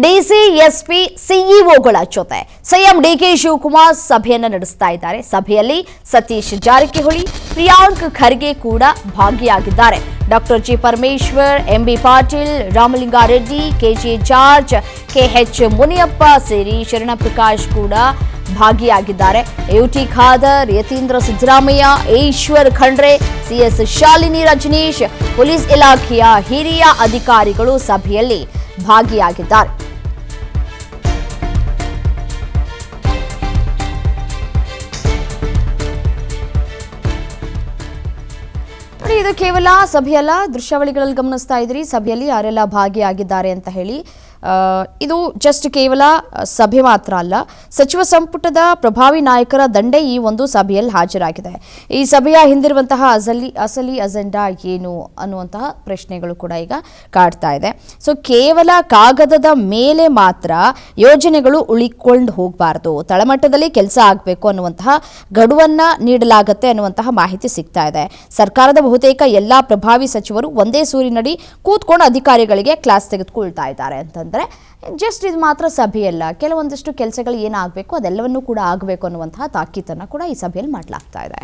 DC, SP, ಸಿಇಒಗಳ ಜೊತೆ CM DK Shivakumar ಸಭೆಯನ್ನು ನಡೆಸ್ತಾ ಇದ್ದಾರೆ. ಸಭೆಯಲ್ಲಿ ಸತೀಶ್ ಜಾರಕಿಹೊಳಿ, ಪ್ರಿಯಾಂಕ್ ಖರ್ಗೆ ಕೂಡ ಭಾಗಿಯಾಗಿದ್ದಾರೆ. Doctor G Parameshwar, MB Patil, Ramalinga Reddy, KJ George, KH Muniyappa ಸೇರಿ ಶರಣಪ್ರಕಾಶ್ ಕೂಡ ಭಾಗಿಯಾಗಿದ್ದಾರೆ. UT Khader, Yathindra Siddaramaiah, Eshwar Khandre, CS Shalini Rajneesh, police ಇಲಾಖೆಯ ಹಿರಿಯ ಅಧಿಕಾರಿಗಳು ಸಭೆಯಲ್ಲಿ ಭಾಗಿಯಾಗಿದ್ದಾರೆ. ಇದು ಕೇವಲ ಸಭೆಯಲ್ಲ, ದೃಶ್ಯಾವಳಿಗಳಲ್ಲಿ ಗಮನಿಸ್ತಾ ಇದ್ರಿ. ಸಭೆಯಲ್ಲಿ ಯಾರೆಲ್ಲ ಭಾಗಿಯಾಗಿದ್ದಾರೆ ಅಂತ ಹೇಳಿ ಇದು ಜಸ್ಟ್ ಕೇವಲ ಸಭೆ ಮಾತ್ರ ಅಲ್ಲ, ಸಚಿವ ಸಂಪುಟದ ಪ್ರಭಾವಿ ನಾಯಕರ ದಂಡೆ ಈ ಒಂದು ಸಭೆಯಲ್ಲಿ ಹಾಜರಾಗಿದೆ. ಈ ಸಭೆಯ ಹಿಂದಿರುವಂತಹ ಅಸಲಿ ಅಜೆಂಡಾ ಏನು ಅನ್ನುವಂತಹ ಪ್ರಶ್ನೆಗಳು ಕೂಡ ಈಗ ಕಾಡ್ತಾ ಇದೆ. ಸೊ ಕೇವಲ ಕಾಗದದ ಮೇಲೆ ಮಾತ್ರ ಯೋಜನೆಗಳು ಉಳಿಕೊಂಡು ಹೋಗಬಾರ್ದು, ತಳಮಟ್ಟದಲ್ಲಿ ಕೆಲಸ ಆಗಬೇಕು ಅನ್ನುವಂತಹ ಗಡುವನ್ನ ನೀಡಲಾಗುತ್ತೆ ಅನ್ನುವಂತಹ ಮಾಹಿತಿ ಸಿಗ್ತಾ ಇದೆ. ಸರ್ಕಾರದ ಬಹುತೇಕ ಎಲ್ಲಾ ಪ್ರಭಾವಿ ಸಚಿವರು ಒಂದೇ ಸೂರಿನಡಿ ಕೂತ್ಕೊಂಡು ಅಧಿಕಾರಿಗಳಿಗೆ ಕ್ಲಾಸ್ ತೆಗೆದುಕೊಳ್ತಾ ಇದ್ದಾರೆ ಅಂತಂದ್ರೆ ಜಸ್ಟ್ ಇದು ಮಾತ್ರ ಸಭೆಯಲ್ಲ, ಕೆಲವೊಂದಿಷ್ಟು ಕೆಲಸಗಳು ಏನಾಗಬೇಕು ಅದೆಲ್ಲವನ್ನೂ ಕೂಡ ಆಗಬೇಕು ಅನ್ನುವಂತಹ ತಾಕೀತನ್ನು ಕೂಡ ಈ ಸಭೆಯಲ್ಲಿ ಮಾಡಲಾಗ್ತಾ ಇದೆ.